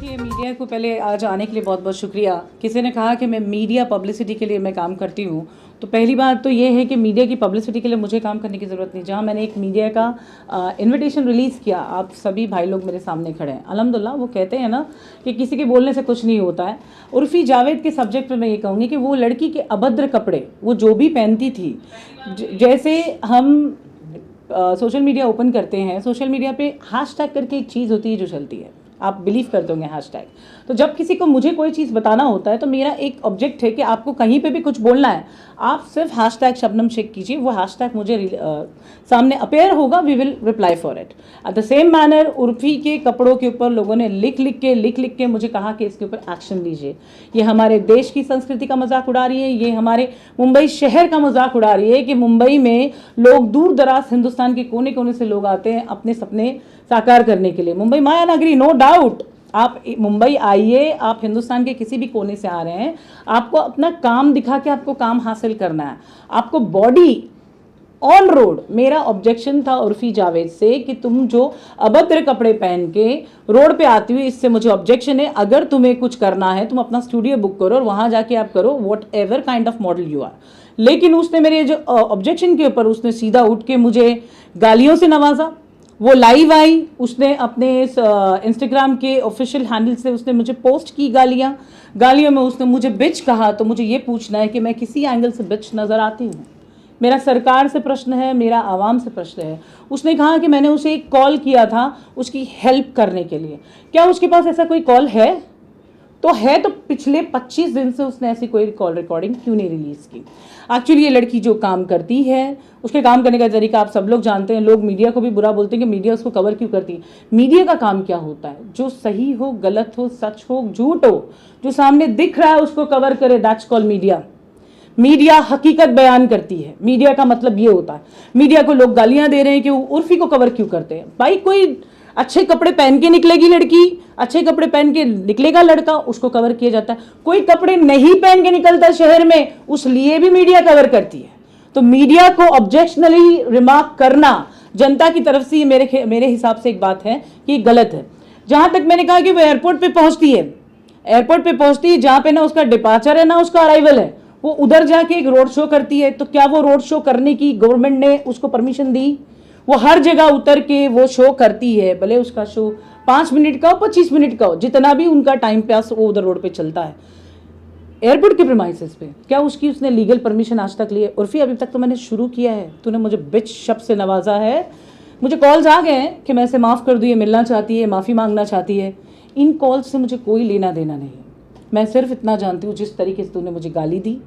देखिए, मीडिया को पहले आज आने के लिए बहुत बहुत शुक्रिया। किसी ने कहा कि मैं मीडिया पब्लिसिटी के लिए मैं काम करती हूँ, तो पहली बात तो ये है कि मीडिया की पब्लिसिटी के लिए मुझे काम करने की ज़रूरत नहीं। जहाँ मैंने एक मीडिया का इनविटेशन रिलीज़ किया, आप सभी भाई लोग मेरे सामने खड़े हैं, अल्हम्दुलिल्लाह। वो कहते हैं ना कि किसी के बोलने से कुछ नहीं होता है। उर्फ़ी जावेद के सब्जेक्ट पर मैं ये कहूँगी कि वो लड़की के अभद्र कपड़े वो जो भी पहनती थी, जैसे हम सोशल मीडिया ओपन करते हैं, सोशल मीडिया पे हैशटैग करके एक चीज़ होती है जो चलती है, आप बिलीव करते होंगे हैशटैग। तो जब किसी को मुझे कोई चीज़ बताना होता है तो मेरा एक ऑब्जेक्ट है कि आपको कहीं पे भी कुछ बोलना है, आप सिर्फ हैशटैग शबनम शेख कीजिए, वो हैशटैग मुझे सामने अपेयर होगा, we will reply for it. At the same manner Urfi के कपड़ों के ऊपर लोगों ने लिख लिख के मुझे कहा कि इसके ऊपर एक्शन लीजिए। ये हमारे देश की संस्कृति का मजाक उड़ा रही है, ये हमारे मुंबई शहर का मजाक उड़ा रही है कि मुंबई में लोग दूर दराज हिंदुस्तान के कोने कोने से लोग आते हैं अपने सपने साकार करने के लिए। मुंबई माया नगरी, नो डाउट। आप मुंबई आइए, आप हिंदुस्तान के किसी भी कोने से आ रहे हैं, आपको अपना काम दिखा के आपको काम हासिल करना है, आपको बॉडी ऑन रोड। मेरा ऑब्जेक्शन था उर्फ़ी जावेद से कि तुम जो अभद्र कपड़े पहन के रोड पे आती हुई, इससे मुझे ऑब्जेक्शन है। अगर तुम्हें कुछ करना है तुम अपना स्टूडियो बुक करो और वहाँ जाके आप करो whatever kind of model you are. लेकिन उसने मेरे जो ऑब्जेक्शन के ऊपर उसने सीधा उठ के मुझे गालियों से नवाजा। वो लाइव आई, उसने अपने इस इंस्टाग्राम के ऑफिशियल हैंडल से उसने मुझे पोस्ट की गालियों में उसने मुझे बिच कहा। तो मुझे ये पूछना है कि मैं किसी एंगल से बिच नज़र आती हूँ? मेरा सरकार से प्रश्न है, मेरा आवाम से प्रश्न है। उसने कहा कि मैंने उसे एक कॉल किया था उसकी हेल्प करने के लिए। क्या उसके पास ऐसा कोई कॉल है? तो है, तो पिछले 25 दिन से उसने ऐसी कोई कॉल रिकॉर्डिंग क्यों नहीं रिलीज़ की? एक्चुअली ये लड़की जो काम करती है, उसके काम करने का तरीका आप सब लोग जानते हैं। लोग मीडिया को भी बुरा बोलते हैं कि मीडिया उसको कवर क्यों करती है। मीडिया का काम क्या होता है? जो सही हो, गलत हो, सच हो, झूठ हो, जो सामने दिख रहा है उसको कवर करे, दैट्स कॉल्ड मीडिया। मीडिया हकीकत बयान करती है। मीडिया का मतलब ये होता है। मीडिया को लोग गालियां दे रहे हैं कि वो उर्फ़ी को कवर क्यों करते हैं। भाई, कोई अच्छे कपड़े पहन के निकलेगी लड़की, अच्छे कपड़े पहन के निकलेगा लड़का, उसको कवर किया जाता है। कोई कपड़े नहीं पहन के निकलता शहर में, उस लिए भी मीडिया कवर करती है। तो मीडिया को ऑब्जेक्शनली रिमार्क करना जनता की तरफ से मेरे हिसाब से एक बात है कि गलत है। जहां तक मैंने कहा कि वो एयरपोर्ट पे पहुंचती है, जहां पे ना उसका डिपार्चर है ना उसका अराइवल है, वो उधर जाके एक रोड शो करती है। तो क्या वो रोड शो करने की गवर्नमेंट ने उसको परमिशन दी? वो हर जगह उतर के वो शो करती है, भले उसका शो 5 मिनट का हो, 25 मिनट का हो, जितना भी उनका टाइम पास वो उधर रोड पे चलता है एयरपोर्ट के प्रीमाइसेस पे। क्या उसने लीगल परमिशन आज तक ली है? उर्फ़ी, अभी तक तो मैंने शुरू किया है, तूने मुझे बिच शब्द से नवाजा है। मुझे कॉल्स आ गए हैं कि मैं इसे माफ़ कर दूँ, ये मिलना चाहती है, माफ़ी मांगना चाहती है। इन कॉल्स से मुझे कोई लेना देना नहीं। मैं सिर्फ इतना जानती हूँ, जिस तरीके से तूने मुझे गाली दी,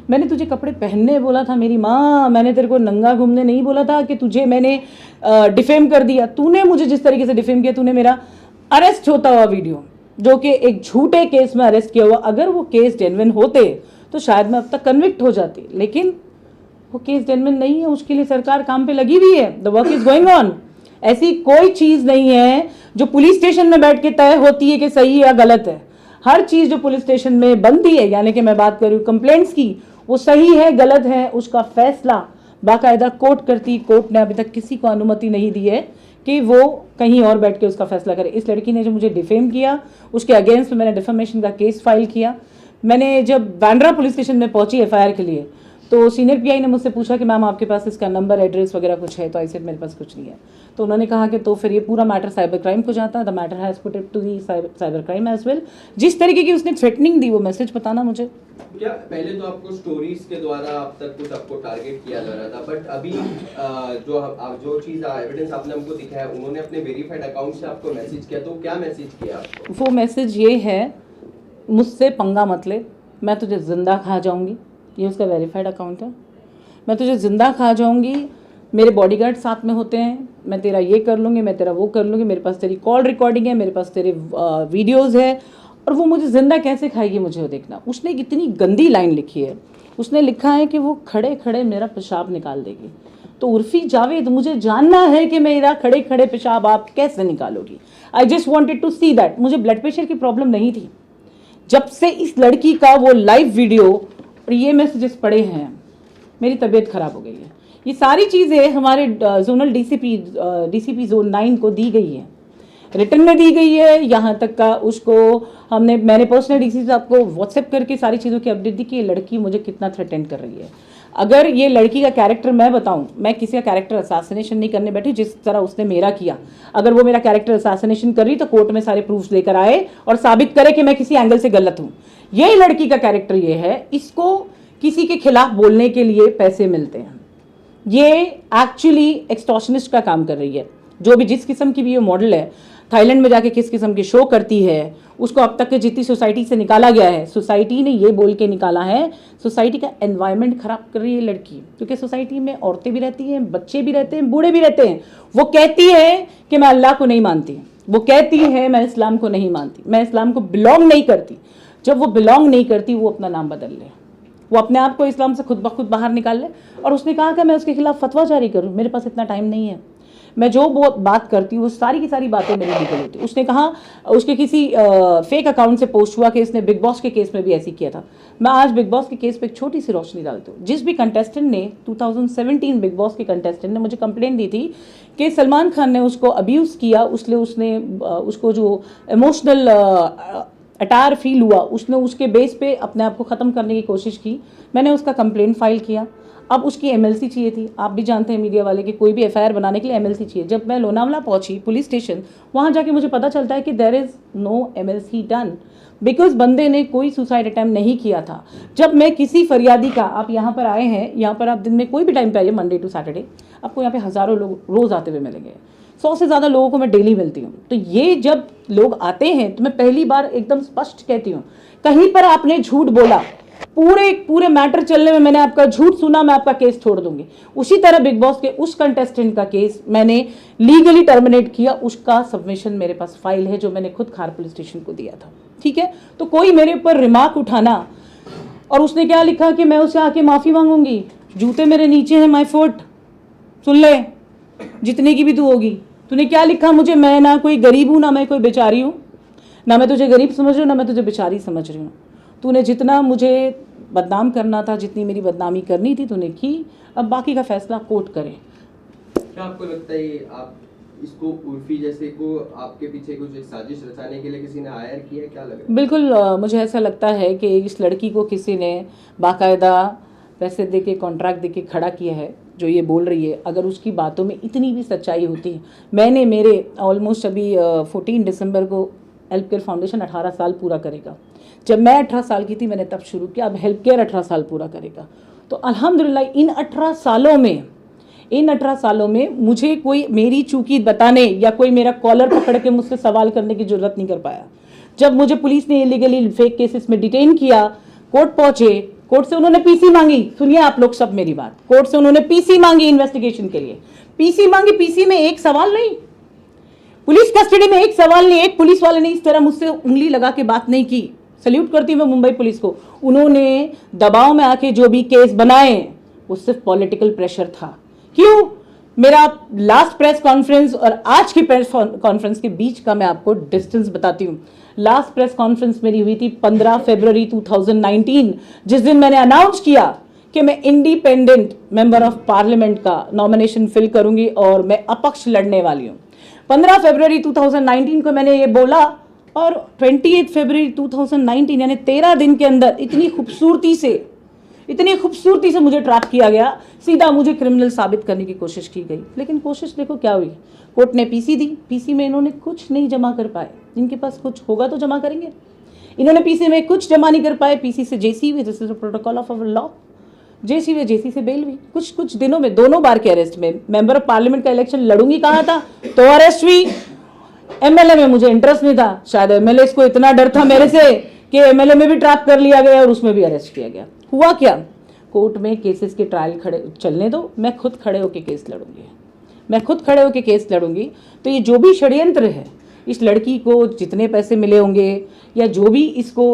मैंने तुझे कपड़े पहनने बोला था मेरी माँ, मैंने तेरे को नंगा घूमने नहीं बोला था कि तुझे मैंने डिफेम कर दिया। तूने मुझे जिस तरीके से डिफेम किया, तूने मेरा अरेस्ट होता हुआ वीडियो, जो कि एक झूठे केस में अरेस्ट किया हुआ, अगर वो केस जेन्युइन होते तो शायद मैं अब तक कन्विक्ट हो जाती, लेकिन वो केस जेन्युइन नहीं है। उसके लिए सरकार काम पे लगी हुई है, the work is going on. ऐसी कोई चीज़ नहीं है जो पुलिस स्टेशन में बैठ के तय होती है कि सही या गलत है। हर चीज़ जो पुलिस स्टेशन में बनती है, यानी कि मैं बात कर रही हूँ कंप्लेंट्स की, वो सही है गलत है, उसका फैसला बाकायदा कोर्ट करती। कोर्ट ने अभी तक किसी को अनुमति नहीं दी है कि वो कहीं और बैठ के उसका फैसला करे। इस लड़की ने जो मुझे डिफेम किया, उसके अगेंस्ट में मैंने डिफेमेशन का केस फाइल किया। मैंने जब बांद्रा पुलिस स्टेशन में पहुंची एफआईआर के लिए, तो सीनियर पीआई ने मुझसे पूछा कि मैम आपके पास इसका नंबर, एड्रेस वगैरह कुछ है? तो आई सेड मेरे पास कुछ नहीं है। तो उन्होंने कहा कि तो फिर ये पूरा मैटर साइबर क्राइम को जाता है, the matter has put it to the cyber crime as well. जिस तरीके की उसने थ्रेटनिंग दी, वो मैसेज बताना मुझे। क्या पहले तो आपको स्टोरीज के द्वारा अब तक कुछ आपको टारगेट किया जा रहा था, बट अभी जो चीज एविडेंस आपने हमको दिखाया, उन्होंने अपने वेरीफाइड अकाउंट से आपको मैसेज किया, तो क्या मैसेज किया आपको? वो मैसेज ये है, मुझसे पंगा मत ले, मैं तुझे जिंदा खा जाऊंगी। ये उसका वेरीफाइड अकाउंट है। मैं तुझे जिंदा खा जाऊंगी, मेरे बॉडीगार्ड साथ में होते हैं, मैं तेरा ये कर लूँगी, मैं तेरा वो कर लूँगी, मेरे पास तेरी कॉल रिकॉर्डिंग है, मेरे पास तेरे वीडियोज़ है, और वो मुझे ज़िंदा कैसे खाएगी मुझे वो देखना। उसने एक इतनी गंदी लाइन लिखी है, उसने लिखा है कि वो खड़े खड़े मेरा पेशाब निकाल देगी। तो उर्फ़ी जावेद, मुझे जानना है कि मेरा खड़े खड़े पेशाब आप कैसे निकालोगी। I just wanted to see that. मुझे ब्लड प्रेशर की प्रॉब्लम नहीं थी। जब से इस लड़की का वो लाइव वीडियो और ये मैसेजेस पढ़े हैं, मेरी तबीयत ख़राब हो गई है। ये सारी चीज़ें हमारे जोनल डीसीपी जोन 9 को दी गई हैं। रिटर्न में दी गई है, यहाँ तक का उसको मैंने पर्सनल डीसी साहब को व्हाट्सएप करके सारी चीज़ों की अपडेट दी कि ये लड़की मुझे कितना थ्रेटेंड कर रही है। अगर ये लड़की का कैरेक्टर मैं बताऊं, मैं किसी का कैरेक्टर असैसिनेशन नहीं करने बैठी जिस तरह उसने मेरा किया। अगर वो मेरा कैरेक्टर असैसिनेशन कर रही तो कोर्ट में सारे प्रूफ्स लेकर आए और साबित करे कि मैं किसी एंगल से गलत हूं। ये लड़की का कैरेक्टर ये है, इसको किसी के खिलाफ बोलने के लिए पैसे मिलते हैं। ये एक्चुअली एक्सटॉर्शनिस्ट का काम कर रही है। जो भी जिस किस्म की भी ये मॉडल है, थाईलैंड में जाके किस किस्म की शो करती है, उसको अब तक के जितनी सोसाइटी से निकाला गया है, सोसाइटी ने ये बोल के निकाला है सोसाइटी का एनवायरनमेंट खराब कर रही है लड़की। क्योंकि सोसाइटी में औरतें भी रहती हैं, बच्चे भी रहते हैं, बूढ़े भी रहते हैं। वो कहती है कि मैं अल्लाह को नहीं मानती, वो कहती है मैं इस्लाम को नहीं मानती, मैं इस्लाम को बिलोंग नहीं करती। जब वो बिलोंग नहीं करती, वो अपना नाम बदल ले, वो अपने आप को इस्लाम से खुद ब खुद बाहर निकाल ले। और उसने कहा कि मैं उसके खिलाफ फतवा जारी करूं, मेरे पास इतना टाइम नहीं है। मैं जो बात करती हूँ वो सारी की सारी बातें मेरी लीगल होती। उसने कहा उसके किसी फेक अकाउंट से पोस्ट हुआ कि इसने बिग बॉस के केस में भी ऐसी किया था। मैं आज बिग बॉस के केस पे एक छोटी सी रोशनी डालती हूँ। जिस भी कंटेस्टेंट ने 2017 बिग बॉस के कंटेस्टेंट ने मुझे कंप्लेंट दी थी कि सलमान खान ने उसको अब्यूज़ किया, उसने उसको जो इमोशनल अटायर फील हुआ, उसने उसके बेस पे अपने आप को ख़त्म करने की कोशिश की। मैंने उसका कंप्लेंट फाइल किया। अब उसकी एमएलसी चाहिए थी। आप भी जानते हैं मीडिया वाले कि कोई भी एफआईआर बनाने के लिए एमएलसी चाहिए। जब मैं लोनावला पहुंची पुलिस स्टेशन, वहां जाके मुझे पता चलता है कि there is no MLC done, because बंदे ने कोई सुसाइड अटैम्प्ट नहीं किया था। जब मैं किसी फरियादी का, आप यहाँ पर आए हैं, यहाँ पर आप दिन में कोई भी टाइम पे आइए, मंडे टू सैटरडे, आपको यहाँ पे हज़ारों लोग रोज़ आते हुए मिलेंगे। 100 से ज़्यादा लोगों को मैं डेली मिलती हूँ। तो ये जब लोग आते हैं तो मैं पहली बार एकदम स्पष्ट कहती हूँ, कहीं पर आपने झूठ बोला, पूरे मैटर चलने में मैंने आपका झूठ सुना, मैं आपका केस छोड़ दूंगी। उसी तरह बिग बॉस के उस कंटेस्टेंट का केस मैंने लीगली टर्मिनेट किया। उसका सबमिशन मेरे पास फाइल है जो मैंने खुद खार पुलिस स्टेशन को दिया था। ठीक है, तो कोई मेरे ऊपर रिमार्क उठाना, और उसने क्या लिखा कि मैं उसे आके माफ़ी मांगूंगी, जूते मेरे नीचे हैं माय फुट, सुन ले जितने की भी तू होगी। तूने क्या लिखा मुझे? मैं ना कोई गरीब हूँ, ना मैं कोई बेचारी हूँ, ना मैं तुझे गरीब समझ रही हूँ, ना मैं तुझे बेचारी समझ रही हूँ। तूने जितना मुझे बदनाम करना था, जितनी मेरी बदनामी करनी थी तूने की। अब बाकी का फैसला कोर्ट करे। क्या आपको लगता है आप इसको उर्फी जैसे को आपके पीछे कुछ एक साजिश रचाने के लिए किसी ने हायर किया, क्या लग रहा है? बिल्कुल, मुझे ऐसा लगता है कि इस लड़की को किसी ने बाकायदा पैसे दे के, कॉन्ट्रैक्ट दे के खड़ा किया है जो ये बोल रही है। अगर उसकी बातों में इतनी भी सच्चाई होती, मैंने मेरे ऑलमोस्ट अभी 14 दिसंबर को हेल्प केयर फाउंडेशन 18 साल पूरा करेगा। जब मैं 18 साल की थी मैंने तब शुरू किया, अब हेल्प केयर 18 साल पूरा करेगा। तो अल्हम्दुलिल्लाह इन 18 सालों में मुझे कोई मेरी चूकी बताने या कोई मेरा कॉलर पकड़ के मुझसे सवाल करने की जरूरत नहीं कर पाया। जब मुझे पुलिस ने इलीगली फेक केसेस में डिटेन किया, कोर्ट पहुंचे, कोर्ट से उन्होंने पीसी मांगी। सुनिए आप लोग सब मेरी बात, कोर्ट से उन्होंने पीसी मांगी इन्वेस्टिगेशन के लिए। पीसी मांगी, पीसी में एक सवाल नहीं, पुलिस कस्टडी में एक सवाल नहीं। एक पुलिस वाले ने इस तरह मुझसे उंगली लगा के बात नहीं की। सल्यूट करती हूँ मैं मुंबई पुलिस को। उन्होंने दबाव में आके जो भी केस बनाए वो सिर्फ पॉलिटिकल प्रेशर था। क्यों? मेरा लास्ट प्रेस कॉन्फ्रेंस और आज की प्रेस कॉन्फ्रेंस के बीच का मैं आपको डिस्टेंस बताती हूँ। लास्ट प्रेस कॉन्फ्रेंस मेरी हुई थी 15 फरवरी 2019, जिस दिन मैंने अनाउंस किया कि मैं इंडिपेंडेंट मेंबर ऑफ पार्लियामेंट का नॉमिनेशन फिल करूंगी और मैं अपक्ष लड़ने वाली हूँ। 15 फरवरी 2019 को मैंने ये बोला और 28 फरवरी 2019 यानी 13 दिन के अंदर इतनी खूबसूरती से मुझे ट्रैप किया गया। सीधा मुझे क्रिमिनल साबित करने की कोशिश की गई। लेकिन कोशिश देखो क्या हुई, कोर्ट ने पीसी दी। पीसी में इन्होंने कुछ नहीं जमा कर पाए। इनके पास कुछ होगा तो जमा करेंगे। इन्होंने पीसी में कुछ जमा नहीं कर पाए। पीसी से जेसी हुई, this is the protocol of our law. JC हुए, जेसी से बेल हुई। कुछ दिनों में दोनों बार के अरेस्ट में। मेंबर ऑफ पार्लियामेंट का इलेक्शन लड़ूंगी कहा था तो अरेस्ट हुई। एमएलए में मुझे इंटरेस्ट नहीं था, शायद एमएलए को इतना डर था मेरे से कि एमएलए में भी ट्रैप कर लिया गया और उसमें भी अरेस्ट किया गया। हुआ क्या, कोर्ट में केसेस के ट्रायल खड़े चलने दो, मैं खुद खड़े होकर केस लड़ूंगी। तो ये जो भी षड्यंत्र है, इस लड़की को जितने पैसे मिले होंगे या जो भी इसको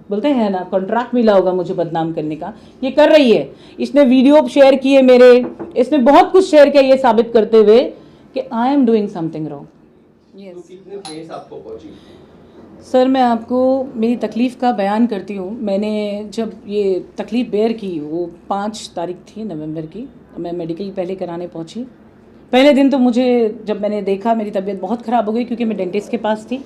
बोलते हैं ना कॉन्ट्रैक्ट मिला होगा मुझे बदनाम करने का, ये कर रही है। इसने वीडियो शेयर किए मेरे, इसने बहुत कुछ शेयर किया ये साबित करते हुए कि I am doing something wrong. तो कितने केस आपको पहुंची? सर मैं आपको मेरी तकलीफ़ का बयान करती हूँ। मैंने जब ये तकलीफ़ बेयर की वो 5 तारीख थी नवंबर की। मैं मेडिकल पहले कराने पहुँची। पहले दिन तो मुझे जब मैंने देखा मेरी तबीयत बहुत ख़राब हो गई क्योंकि मैं डेंटिस्ट के पास थी,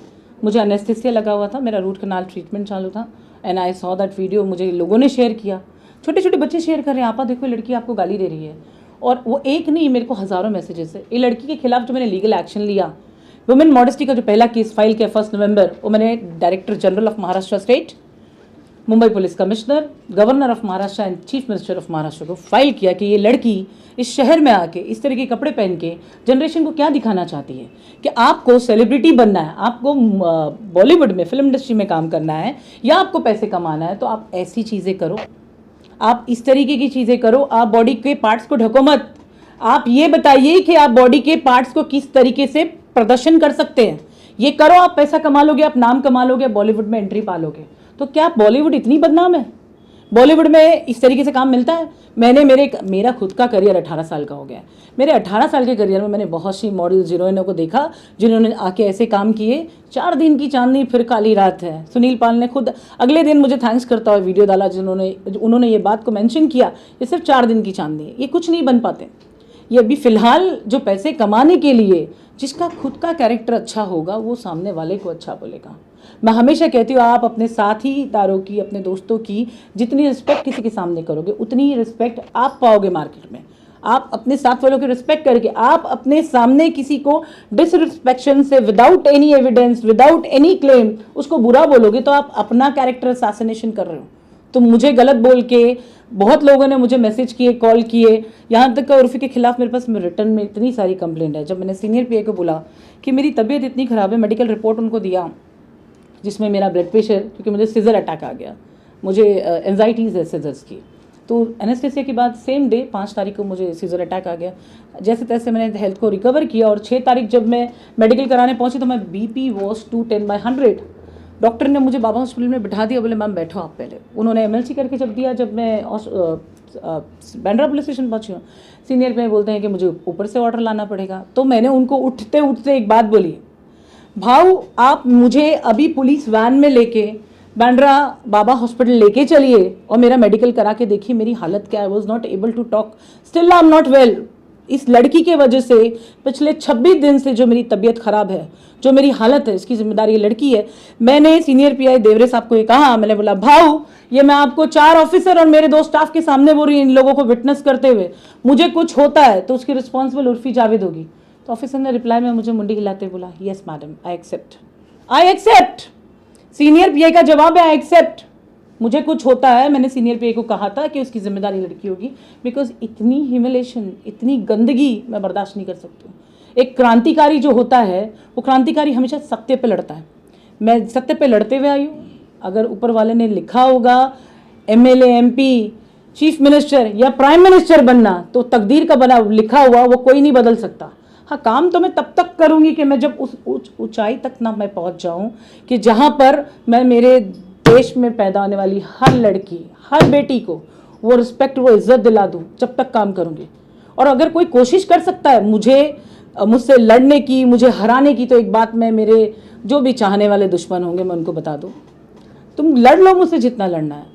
मुझे एनेस्थेसिया लगा हुआ था, मेरा रूट कनाल ट्रीटमेंट चालू था and I saw that video. मुझे लोगों ने शेयर किया, छोटे छोटे बच्चे शेयर कर रहे हैं, आपा देखो लड़की आपको गाली दे रही है। और वो एक नहीं, मेरे को हज़ारों मैसेजेस है। ये लड़की के खिलाफ जो मैंने लीगल एक्शन लिया, वुमेन मॉडेस्टी का जो पहला केस फाइल किया 1 नवंबर, वो मैंने director general of Maharashtra state, Mumbai police commissioner, governor of Maharashtra and chief minister of Maharashtra को फाइल किया कि ये लड़की इस शहर में आके इस तरह के कपड़े पहन के जनरेशन को क्या दिखाना चाहती है कि आपको सेलिब्रिटी बनना है, आपको बॉलीवुड में फिल्म इंडस्ट्री में काम करना है या आपको पैसे कमाना है, तो आप ऐसी चीज़ें करो, आप इस तरीके की चीज़ें करो, आप बॉडी के पार्ट्स को ढको मत। आप ये बताइए कि आप बॉडी के पार्ट्स को किस तरीके से प्रदर्शन कर सकते हैं, ये करो, आप पैसा कमा लोगे, आप नाम कमा लोगे, बॉलीवुड में एंट्री पा लोगे। तो क्या बॉलीवुड इतनी बदनाम है? बॉलीवुड में इस तरीके से काम मिलता है? मेरा खुद का करियर 18 साल का हो गया है। मेरे 18 साल के करियर में मैंने बहुत सी मॉडल्स हीरोइनों को देखा जिन्होंने आके ऐसे काम किए, 4 दिन की चांदनी फिर काली रात है। सुनील पाल ने खुद अगले दिन मुझे थैंक्स करता हुआ वीडियो डाला, उन्होंने ये बात को मेंशन किया, ये सिर्फ 4 दिन की चांदनी है, ये कुछ नहीं बन पाते। ये अभी फ़िलहाल जो पैसे कमाने के लिए जिसका खुद का कैरेक्टर अच्छा होगा वो सामने वाले को अच्छा बोलेगा। मैं हमेशा कहती हूँ, आप अपने साथीदारों की, अपने दोस्तों की जितनी रिस्पेक्ट किसी के सामने करोगे उतनी ही रिस्पेक्ट आप पाओगे मार्केट में। आप अपने साथ वालों की रिस्पेक्ट करके आप अपने सामने किसी को डिसरिस्पेक्शन से, without any evidence, without any claim उसको बुरा बोलोगे तो आप अपना कैरेक्टर असैसिनेशन कर रहे हो। तो मुझे गलत बोल के बहुत लोगों ने मुझे मैसेज किए, कॉल किए, यहाँ तक उर्फी के खिलाफ मेरे पास रिटर्न में इतनी सारी कंप्लेंट है। जब मैंने सीनियर पीए को बोला कि मेरी तबीयत इतनी ख़राब है, मेडिकल रिपोर्ट उनको दिया जिसमें मेरा ब्लड प्रेशर, क्योंकि मुझे सीजर अटैक आ गया, मुझे एंजाइटीज़ है सीजर्स की, तो एनेस्थेसिया के बाद सेम डे 5 तारीख को मुझे सीजर अटैक आ गया। जैसे तैसे मैंने हेल्थ को रिकवर किया और 6 तारीख जब मैं मेडिकल कराने पहुंची तो मैं BP वॉज 210/100। डॉक्टर ने मुझे बाबा हॉस्पिटल में बिठा दिया, बोले मैम बैठो आप पहले। उन्होंने MLC करके जब दिया, जब मैं बांद्रा पुलिस स्टेशन पहुंची हूँ, सीनियर पे बोलते हैं कि मुझे ऊपर से ऑर्डर लाना पड़ेगा। तो मैंने उनको उठते उठते एक बात बोली, भाऊ आप मुझे अभी पुलिस वैन में लेके बांद्रा बाबा हॉस्पिटल लेके चलिए और मेरा मेडिकल करा के देखिए मेरी हालत क्या है। I was not able to talk, still I am not well. इस लड़की के वजह से पिछले 26 दिन से जो मेरी तबीयत खराब है, जो मेरी हालत है, इसकी जिम्मेदारी ये लड़की है। मैंने सीनियर PI देवरे साहब को ये कहा, मैंने बोला भाऊ ये मैं आपको 4 ऑफिसर और मेरे 2 स्टाफ के सामने बोल रही हूँ, इन लोगों को विटनेस करते हुए, मुझे कुछ होता है तो उसकी रिस्पॉन्सिबल उर्फी जावेद होगी। तो ऑफिसर ने रिप्लाई में मुझे मुंडी हिलाते बोला, yes madam I accept. Senior PI का जवाब है आई एक्सेप्ट। मुझे कुछ होता है, मैंने सीनियर PI को कहा था कि उसकी जिम्मेदारी लड़की होगी, बिकॉज इतनी ह्यूमिलेशन, इतनी गंदगी मैं बर्दाश्त नहीं कर सकती हूँ। एक क्रांतिकारी जो होता है वो क्रांतिकारी हमेशा सत्य पे लड़ता है। मैं सत्य पे लड़ते हुए आई हूँ। अगर ऊपर वाले ने लिखा होगा MLA MP चीफ मिनिस्टर या प्राइम मिनिस्टर बनना, तो तकदीर का बना लिखा हुआ वो कोई नहीं बदल सकता। हाँ, काम तो मैं तब तक करूँगी कि मैं जब उस ऊंचाई तक ना मैं पहुँच जाऊँ कि जहाँ पर मैं मेरे देश में पैदा होने वाली हर लड़की, हर बेटी को वो रिस्पेक्ट, वो इज्जत दिला दूँ। जब तक काम करूँगी। और अगर कोई कोशिश कर सकता है मुझसे लड़ने की, मुझे हराने की, तो एक बात मैं मेरे जो भी चाहने वाले दुश्मन होंगे मैं उनको बता दूँ, तुम लड़ लो मुझसे जितना लड़ना है।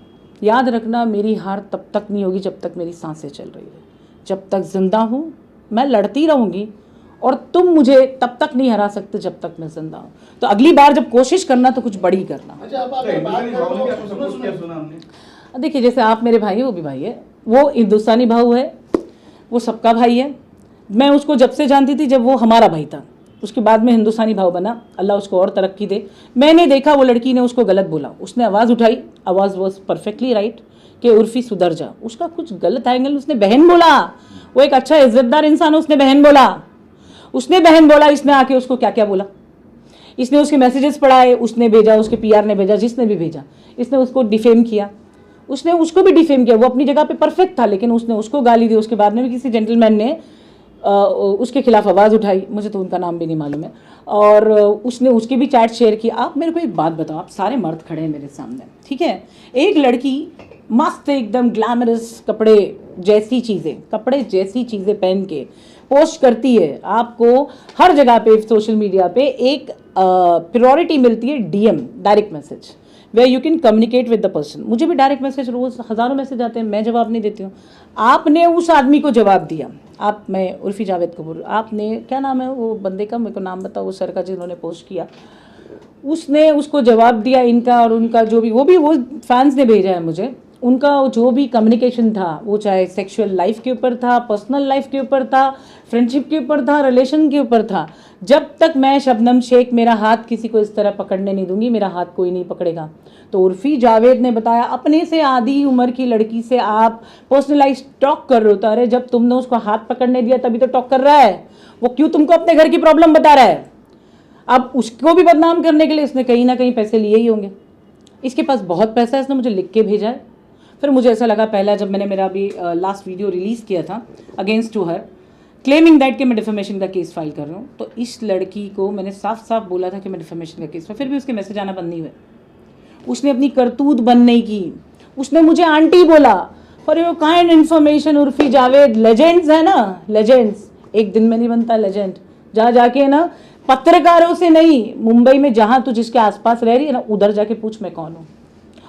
याद रखना मेरी हार तब तक नहीं होगी जब तक मेरी सांसें चल रही है। जब तक जिंदा हूँ मैं लड़ती रहूँगी और तुम मुझे तब तक नहीं हरा सकते जब तक मैं जिंदा हूँ। तो अगली बार जब कोशिश करना तो कुछ बड़ी करना। देखिए, जैसे आप मेरे भाई है, वो भी भाई है, वो हिंदुस्तानी भाऊ है, वो सबका भाई है। मैं उसको जब से जानती थी जब वो हमारा भाई था, उसके बाद में हिंदुस्तानी भाव बना, अल्लाह उसको और तरक्की दे। मैंने देखा वो लड़की ने उसको गलत बोला, उसने आवाज़ उठाई, आवाज़ वॉज परफेक्टली राइट कि उर्फी सुधर जा। उसका कुछ गलत एंगल, उसने बहन बोला, वो एक अच्छा इज्जतदार इंसान, उसने बहन बोला, इसने आके उसको क्या क्या बोला, इसने उसके मैसेजेस पढ़ाए, उसने भेजा, उसके PR ने भेजा, जिसने भी भेजा, इसने उसको डिफेम किया, उसने उसको भी डिफेम किया। वो अपनी जगह पे परफेक्ट था, लेकिन उसने उसको गाली दी। उसके बाद में भी किसी जेंटलमैन ने उसके खिलाफ आवाज़ उठाई, मुझे तो उनका नाम भी नहीं मालूम है, और उसने उसकी भी चैट शेयर की। आप मेरे को एक बात बताओ, आप सारे मर्द खड़े हैं मेरे सामने, ठीक है, एक लड़की मस्त एकदम ग्लैमरस कपड़े जैसी चीज़ें पहन के पोस्ट करती है, आपको हर जगह पे सोशल मीडिया पे एक प्रायोरिटी मिलती है, DM direct message. Where you can communicate with the person. मुझे भी डायरेक्ट मैसेज रोज़ हज़ारों मैसेज आते हैं, मैं जवाब नहीं देती हूँ। आपने उस आदमी को जवाब दिया, आप, मैं उर्फी जावेद को बोल रही हूँ, आपने, क्या नाम है वो बंदे का, मेरे को नाम बताओ, वो सर का जिन्होंने पोस्ट किया, उसने उसको जवाब दिया, इनका और उनका जो भी, वो फैंस ने भेजा है मुझे, उनका जो भी कम्युनिकेशन था, वो चाहे सेक्सुअल लाइफ के ऊपर था, पर्सनल लाइफ के ऊपर था, फ्रेंडशिप के ऊपर था, रिलेशन के ऊपर था। जब तक मैं शबनम शेख मेरा हाथ किसी को इस तरह पकड़ने नहीं दूंगी, मेरा हाथ कोई नहीं पकड़ेगा। तो उर्फी जावेद ने बताया, अपने से आधी उम्र की लड़की से आप पर्सनलाइज टॉक कर रहे हो। अरे जब तुमने उसको हाथ पकड़ने दिया तभी तो टॉक कर रहा है, वो क्यों तुमको अपने घर की प्रॉब्लम बता रहा है? अब उसको भी बदनाम करने के लिए इसने कहीं ना कहीं पैसे लिए ही होंगे। इसके पास बहुत पैसा है, इसने मुझे लिख के भेजा है। फिर मुझे ऐसा लगा, पहला जब मैंने मेरा अभी लास्ट वीडियो रिलीज़ किया था against to her, claiming that कि मैं डिफेमेशन का केस फाइल कर रहा हूँ, तो इस लड़की को मैंने साफ साफ बोला था कि मैं डिफेमेशन का केस, फिर भी उसके मैसेज आना बंद नहीं हुए। उसने अपनी करतूत बंद नहीं की, उसने मुझे आंटी बोला। For your kind information Urfi Javed, legends है ना, लेजेंड्स एक दिन में नहीं बनता लेजेंड। जा जाके ना पत्रकारों से नहीं, मुंबई में जहाँ तू जिसके आसपास रह रही है ना, उधर जाके पूछ मैं कौन हूँ।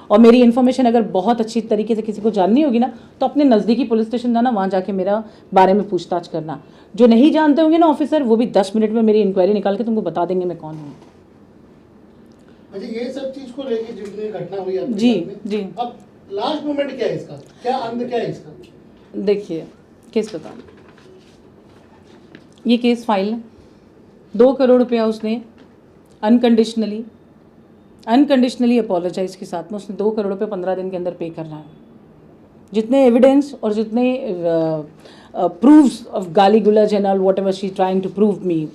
और मेरी इन्फॉर्मेशन अगर बहुत अच्छी तरीके से किसी को जाननी होगी ना, तो अपने नज़दीकी पुलिस स्टेशन जाना, वहाँ जाके मेरा बारे में पूछताछ करना। जो नहीं जानते होंगे ना ऑफिसर, वो भी 10 मिनट में मेरी इंक्वायरी निकाल के तुमको बता देंगे मैं कौन हूँ। अच्छा, ये सब चीज को लेके जितनी घटना हुई आपके जी घर में, जी, अब लास्ट मोमेंट क्या है इसका, क्या अंत क्या है इसका? देखिए केस बताओ, ये केस फाइल है, 2 करोड़ रुपया उसने अनकंडीशनली अपोलोजाइज के साथ में उसने 2 करोड़ रुपये 15 दिन के अंदर पे करना है। जितने एविडेंस और जितने प्रूफ्स ऑफ गाली गुलज and all whatever she trying to prove me,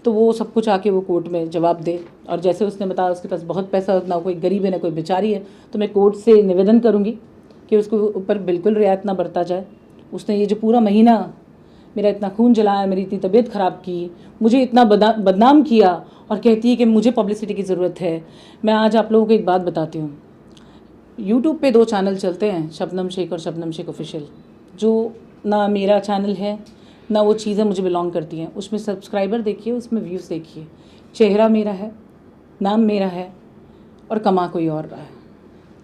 तो वो सब कुछ आके वो कोर्ट में जवाब दे। और जैसे उसने बताया उसके पास बहुत पैसा, ना कोई गरीब है ना कोई बेचारी है, तो मैं कोर्ट से निवेदन करूँगी कि उसको ऊपर बिल्कुल रियायत ना बरता जाए। उसने ये जो पूरा महीना मेरा इतना खून जलाया, मेरी इतनी तबीयत ख़राब की, मुझे इतना बदनाम किया, और कहती है कि मुझे पब्लिसिटी की ज़रूरत है। मैं आज आप लोगों को एक बात बताती हूँ, यूट्यूब पे 2 चैनल चलते हैं, शबनम शेख और शबनम शेख ऑफिशियल, जो ना मेरा चैनल है ना वो चीज़ें मुझे बिलोंग करती हैं। उसमें सब्सक्राइबर देखिए, उसमें व्यूज़ देखिए, चेहरा मेरा है, नाम मेरा है, और कमा कोई और रहा है।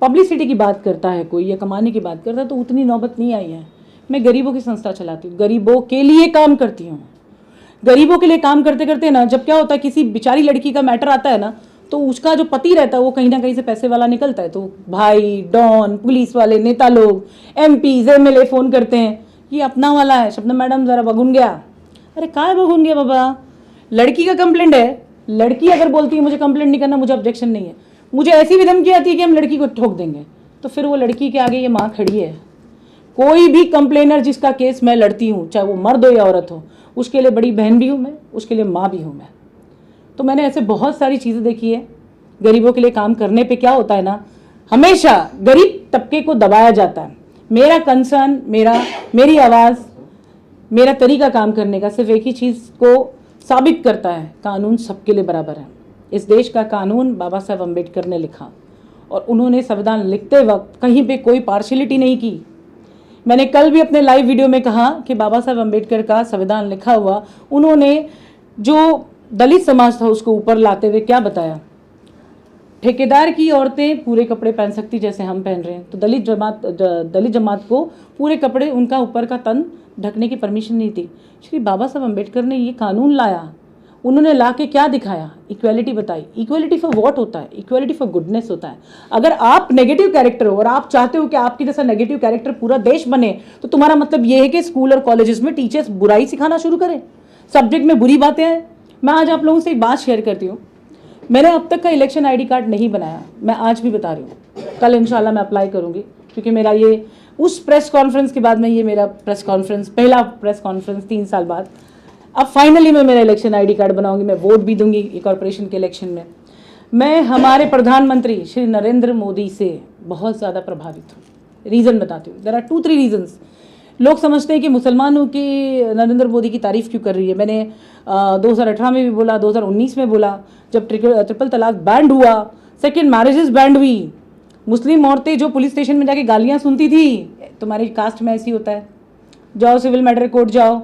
पब्लिसिटी की बात करता है कोई या कमाने की बात करता है, तो उतनी नौबत नहीं आई है। मैं गरीबों की संस्था चलाती हूँ, गरीबों के लिए काम करती हूँ। गरीबों के लिए काम करते करते ना, जब क्या होता है किसी बेचारी लड़की का मैटर आता है ना, तो उसका जो पति रहता है वो कहीं ना कहीं से पैसे वाला निकलता है, तो भाई, डॉन, पुलिस वाले, नेता लोग, एमपीज, एमएलए फ़ोन करते हैं, ये अपना वाला है, शबनम मैडम ज़रा बगुन गया। अरे कहाँ बगुन गया बाबा, लड़की का कंप्लेंट है, लड़की अगर बोलती है मुझे कंप्लेंट नहीं करना, मुझे ऑब्जेक्शन नहीं है, मुझे ऐसी भी धमकी आती है कि हम लड़की को ठोक देंगे, तो फिर वो लड़की के आगे ये माँ खड़ी है। कोई भी कंप्लेनर जिसका केस मैं लड़ती हूँ, चाहे वो मर्द हो या औरत हो, उसके लिए बड़ी बहन भी हूँ मैं, उसके लिए माँ भी हूँ मैं। तो मैंने ऐसे बहुत सारी चीज़ें देखी है। गरीबों के लिए काम करने पे क्या होता है ना, हमेशा गरीब तबके को दबाया जाता है। मेरा कंसर्न, मेरी आवाज़, मेरा तरीका काम करने का सिर्फ एक ही चीज़ को साबित करता है, कानून सबके लिए बराबर है। इस देश का कानून बाबा साहब अम्बेडकर ने लिखा, और उन्होंने संविधान लिखते वक्त कहीं पे कोई पार्शियलिटी नहीं की। मैंने कल भी अपने लाइव वीडियो में कहा कि बाबा साहब अम्बेडकर का संविधान लिखा हुआ, उन्होंने जो दलित समाज था उसको ऊपर लाते हुए क्या बताया, ठेकेदार की औरतें पूरे कपड़े पहन सकती जैसे हम पहन रहे हैं, तो दलित जमात को पूरे कपड़े, उनका ऊपर का तन ढकने की परमिशन नहीं थी। श्री बाबा साहब अम्बेडकर ने ये कानून लाया, उन्होंने ला के क्या दिखाया, इक्वालिटी बताई। इक्वालिटी फॉर व्हाट होता है? इक्वालिटी फॉर गुडनेस होता है। अगर आप नेगेटिव कैरेक्टर हो और आप चाहते हो कि आपकी जैसा नेगेटिव कैरेक्टर पूरा देश बने, तो तुम्हारा मतलब ये है कि स्कूल और कॉलेजेस में टीचर्स बुराई सिखाना शुरू करें, सब्जेक्ट में बुरी बातें हैं। मैं आज आप लोगों से एक बात शेयर करती हूँ, मैंने अब तक का इलेक्शन ID कार्ड नहीं बनाया, मैं आज भी बता रही हूँ, कल इंशाल्लाह मैं अप्लाई करूँगी, क्योंकि मेरा ये उस प्रेस कॉन्फ्रेंस के बाद में, ये मेरा प्रेस कॉन्फ्रेंस, पहला प्रेस कॉन्फ्रेंस 3 साल बाद, अब फाइनली मैं मेरा इलेक्शन ID कार्ड बनाऊंगी, मैं वोट भी दूंगी कॉरपोरेशन के इलेक्शन में। मैं हमारे प्रधानमंत्री श्री नरेंद्र मोदी से बहुत ज़्यादा प्रभावित हूँ। रीज़न बताती हूँ, देयर आर 2-3 रीजन्स। लोग समझते हैं कि मुसलमानों की नरेंद्र मोदी की तारीफ़ क्यों कर रही है। मैंने 2018 में भी बोला, 2019 में बोला, जब ट्रिपल तलाक बैंड हुआ, सेकेंड मैरिजेस बैंड हुई, मुस्लिम औरतें जो पुलिस स्टेशन में जाके गालियाँ सुनती थी, तुम्हारी कास्ट में ऐसी होता है, जाओ सिविल मैटर कोर्ट जाओ,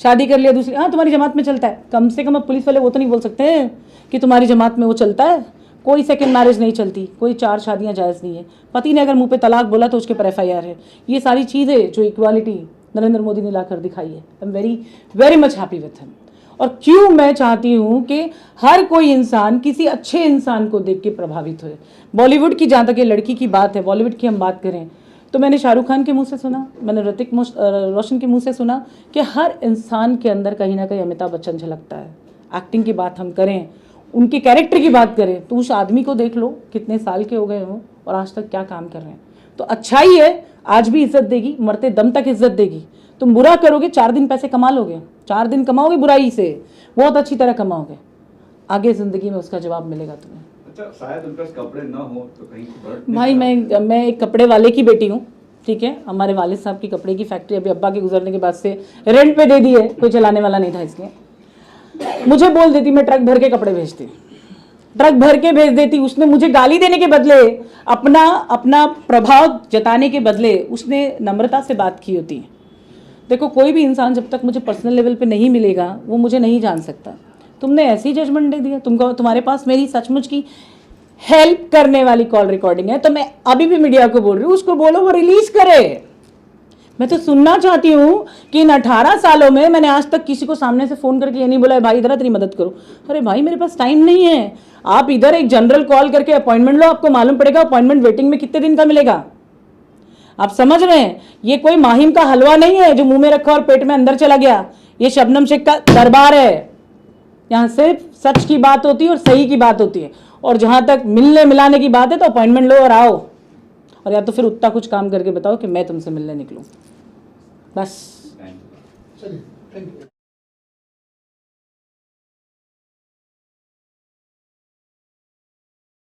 शादी कर लिया दूसरी, हाँ तुम्हारी जमात में चलता है। कम से कम अब पुलिस वाले वो तो नहीं बोल सकते हैं कि तुम्हारी जमात में वो चलता है। कोई सेकंड मैरिज नहीं चलती, कोई 4 शादियां जायज़ नहीं है, पति ने अगर मुंह पे तलाक बोला तो उसके पर FIR है। ये सारी चीज़ें जो इक्वालिटी नरेंद्र मोदी ने लाकर दिखाई है, I am very very much happy with him. और क्यों मैं चाहती हूँ कि हर कोई इंसान किसी अच्छे इंसान को देख के प्रभावित हो। बॉलीवुड की, जहाँ तक ये लड़की की बात है, बॉलीवुड की हम बात करें तो मैंने शाहरुख खान के मुंह से सुना, मैंने ऋतिक रोशन के मुंह से सुना कि हर इंसान के अंदर कहीं ना कहीं अमिताभ बच्चन झलकता है। एक्टिंग की बात हम करें, उनके कैरेक्टर की बात करें तो उस आदमी को देख लो कितने साल के हो गए हों और आज तक क्या काम कर रहे हैं। तो अच्छा ही है, आज भी इज्जत देगी, मरते दम तक इज्जत देगी। तुम बुरा करोगे 4 दिन पैसे कमा लोगे, 4 दिन कमाओगे बुराई से, बहुत अच्छी तरह कमाओगे, आगे ज़िंदगी में उसका जवाब मिलेगा तुम्हें। अच्छा, शायद उनके पास कपड़े ना हो तो कहीं भाई मैं एक कपड़े वाले की बेटी हूँ, ठीक है। हमारे वालिद साहब की कपड़े की फैक्ट्री अभी अब्बा के गुजरने के बाद से रेंट पे दे दी है, कोई चलाने वाला नहीं था इसलिए। मुझे बोल देती मैं ट्रक भर के कपड़े भेजती, ट्रक भर के भेज देती। उसने मुझे गाली देने के बदले, अपना प्रभाव जताने के बदले उसने नम्रता से बात की होती है। देखो, कोई भी इंसान जब तक मुझे पर्सनल लेवल पे नहीं मिलेगा वो मुझे नहीं जान सकता। तुमने ऐसी जजमेंट दे दिया, तुम्हारे पास मेरी सचमुच की हेल्प करने वाली कॉल रिकॉर्डिंग है, तो मैं अभी भी मीडिया को बोल रही हूँ, उसको बोलो वो रिलीज करे। मैं तो सुनना चाहती हूँ कि इन 18 सालों में मैंने आज तक किसी को सामने से फ़ोन करके ये नहीं बोला है भाई इधर तेरी मदद करो। अरे भाई मेरे पास टाइम नहीं है। आप इधर एक जनरल कॉल करके अपॉइंटमेंट लो, आपको मालूम पड़ेगा अपॉइंटमेंट वेटिंग में कितने दिन का मिलेगा। आप समझ रहे हैं, ये कोई माहिम का हलवा नहीं है जो मुंह में रखा और पेट में अंदर चला गया। ये शबनम शेख का दरबार है, यहाँ सिर्फ सच की बात होती है और सही की बात होती है। और जहाँ तक मिलने मिलाने की बात है तो अपॉइंटमेंट लो और आओ, और या तो फिर उतना कुछ काम करके बताओ कि मैं तुमसे मिलने निकलूँ, बस। चलिए, थैंक यू।